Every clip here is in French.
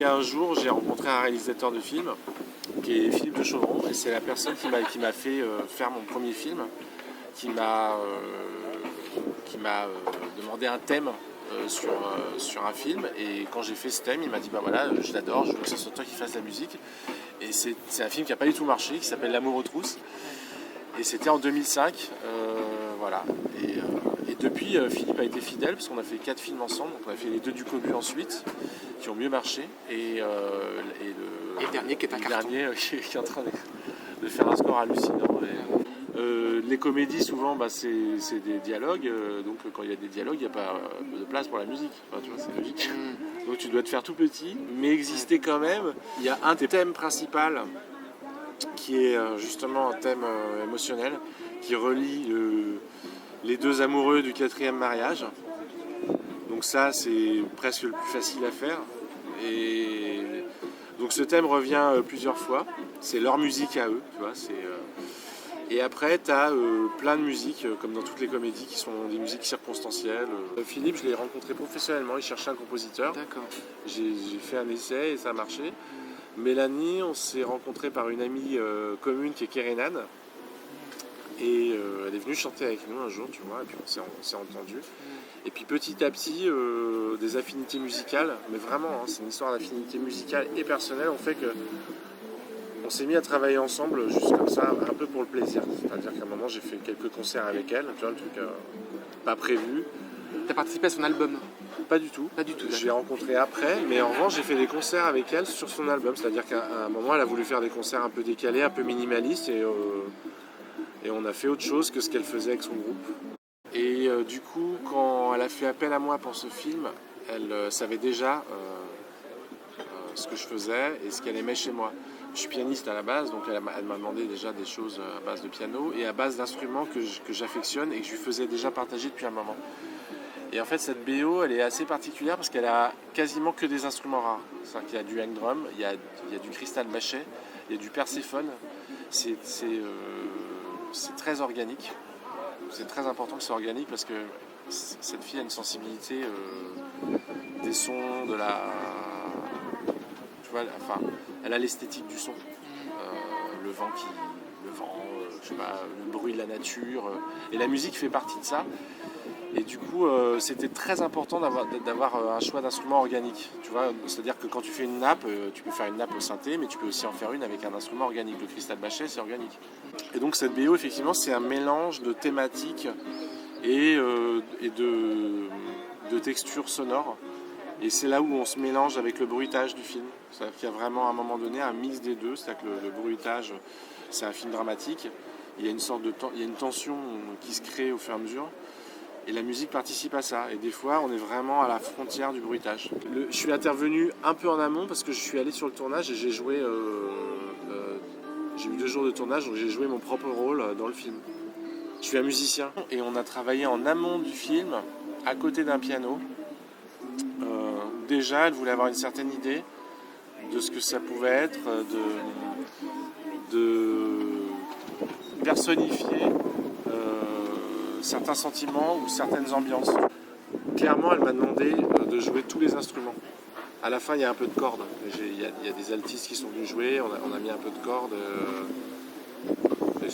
Et un jour, j'ai rencontré un réalisateur de film qui est Philippe de Chauvron, et c'est la personne qui m'a fait faire mon premier film, qui m'a demandé un thème sur un film. Et quand j'ai fait ce thème, il m'a dit bah voilà, je l'adore, je veux que ce soit toi qui fasses la musique. Et c'est un film qui n'a pas du tout marché, qui s'appelle L'amour aux trousses. Et c'était en 2005, voilà. Et depuis, Philippe a été fidèle, parce qu'on a fait 4 films ensemble. Donc on a fait les 2 du Cobu ensuite, qui ont mieux marché. Et le dernier qui est un carton. Dernier, qui est en train de faire un score hallucinant. Les comédies, souvent, c'est des dialogues. Donc quand il y a des dialogues, il n'y a pas de place pour la musique. Enfin, tu vois, c'est logique. Donc tu dois te faire tout petit, mais exister quand même. Il y a un thème principal qui est justement un thème émotionnel, qui relie les deux amoureux du 4e mariage. Donc ça, c'est presque le plus facile à faire. Et donc ce thème revient plusieurs fois. C'est leur musique à eux, tu vois. Et après, tu as plein de musiques, comme dans toutes les comédies, qui sont des musiques circonstancielles. Philippe, je l'ai rencontré professionnellement, il cherchait un compositeur. D'accord. J'ai fait un essai et ça a marché. Mélanie, on s'est rencontrés par une amie commune qui est Kérénane. Et elle est venue chanter avec nous un jour, tu vois, et puis on s'est entendus. Et puis petit à petit, des affinités musicales, mais vraiment, hein, c'est une histoire d'affinités musicales et personnelles, ont fait que on s'est mis à travailler ensemble, juste comme ça, un peu pour le plaisir. C'est-à-dire qu'à un moment, j'ai fait quelques concerts avec elle, tu vois, le truc pas prévu. T'as participé à son album? Pas du tout. Pas du tout. Je l'ai rencontrée après, mais en revanche, j'ai fait des concerts avec elle sur son album. C'est-à-dire qu'à un moment, elle a voulu faire des concerts un peu décalés, un peu minimalistes, et on a fait autre chose que ce qu'elle faisait avec son groupe. Et du coup, quand elle a fait appel à moi pour ce film, elle savait déjà ce que je faisais et ce qu'elle aimait chez moi. Je suis pianiste à la base, donc elle m'a demandé déjà des choses à base de piano et à base d'instruments que j'affectionne et que je lui faisais déjà partager depuis un moment. Et en fait, cette BO, elle est assez particulière parce qu'elle a quasiment que des instruments rares. C'est-à-dire qu'il y a du hang drum, il y a du cristal bachet, il y a du perséphone. C'est très organique. C'est très important que ce soit organique parce que cette fille a une sensibilité des sons, de la... Tu vois, enfin, elle a l'esthétique du son. Le vent, je sais pas, le bruit de la nature. Et la musique fait partie de ça. Et du coup, c'était très important d'avoir un choix d'instruments organiques. Tu vois, c'est-à-dire que quand tu fais une nappe, tu peux faire une nappe au synthé, mais tu peux aussi en faire une avec un instrument organique. Le cristal bachet, c'est organique. Et donc cette BO, effectivement, c'est un mélange de thématiques et de textures sonores. Et c'est là où on se mélange avec le bruitage du film. C'est-à-dire qu'il y a vraiment à un moment donné un mix des deux. C'est-à-dire que le bruitage, c'est un film dramatique. Il y a une tension qui se crée au fur et à mesure. Et la musique participe à ça. Et des fois, on est vraiment à la frontière du bruitage. Je suis intervenu un peu en amont parce que je suis allé sur le tournage et j'ai joué... j'ai eu 2 jours de tournage, donc j'ai joué mon propre rôle dans le film. Je suis un musicien et on a travaillé en amont du film, à côté d'un piano. Déjà, elle voulait avoir une certaine idée de ce que ça pouvait être, de personnifier certains sentiments ou certaines ambiances. Clairement, elle m'a demandé de jouer tous les instruments. À la fin, il y a un peu de cordes. Il y a des altistes qui sont venus jouer, on a mis un peu de cordes.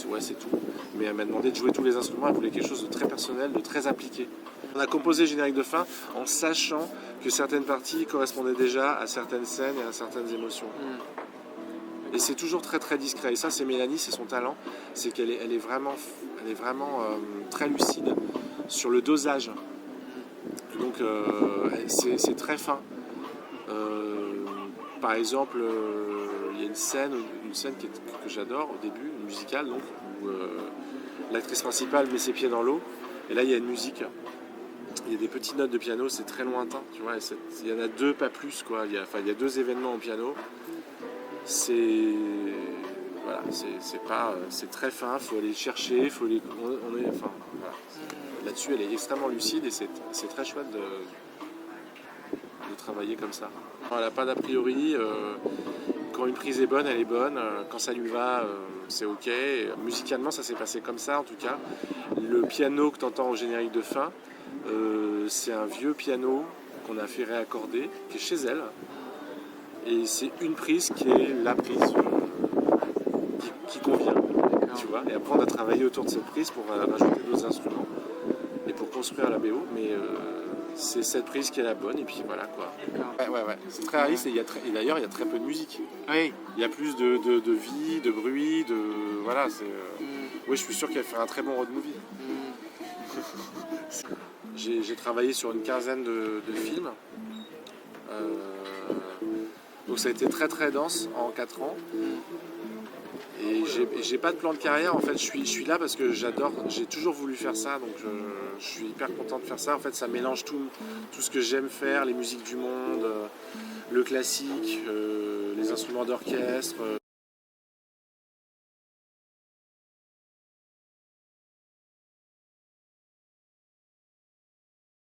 Ouais, c'est tout. Mais elle m'a demandé de jouer tous les instruments, elle voulait quelque chose de très personnel, de très appliqué. On a composé le générique de fin en sachant que certaines parties correspondaient déjà à certaines scènes et à certaines émotions. Et c'est toujours très très discret. Et ça, c'est Mélanie, c'est son talent, c'est qu'elle est vraiment très lucide sur le dosage. Donc c'est très fin. Par exemple, il y a une scène que j'adore au début, une musicale, donc, où l'actrice principale met ses pieds dans l'eau, et là il y a une musique, il y a des petites notes de piano, c'est très lointain, tu vois, il y en a 2, pas plus, quoi. Il y a 2 événements au piano, c'est très fin, il faut aller le chercher, voilà. Là-dessus elle est extrêmement lucide et c'est très chouette de travailler comme ça. Elle n'a pas d'a priori, quand une prise est bonne, elle est bonne, quand ça lui va, c'est ok. Musicalement, ça s'est passé comme ça en tout cas. Le piano que tu entends au générique de fin, c'est un vieux piano qu'on a fait réaccorder, qui est chez elle. Et c'est une prise qui est la prise qui convient, tu vois. Et après on a travaillé autour de cette prise pour rajouter d'autres instruments et pour construire la BO, mais c'est cette prise qui est la bonne et puis voilà quoi. Ouais. C'est très réaliste et d'ailleurs il y a très peu de musique. Oui. Il y a plus de vie, de bruit, voilà. Oui, je suis sûr qu'elle fait un très bon road movie. J'ai travaillé sur une quinzaine de films. Donc ça a été très très dense en 4 ans. Et j'ai pas de plan de carrière, en fait je suis là parce que j'ai toujours voulu faire ça, donc je suis hyper content de faire ça. En fait ça mélange tout ce que j'aime faire, les musiques du monde, le classique, les instruments d'orchestre,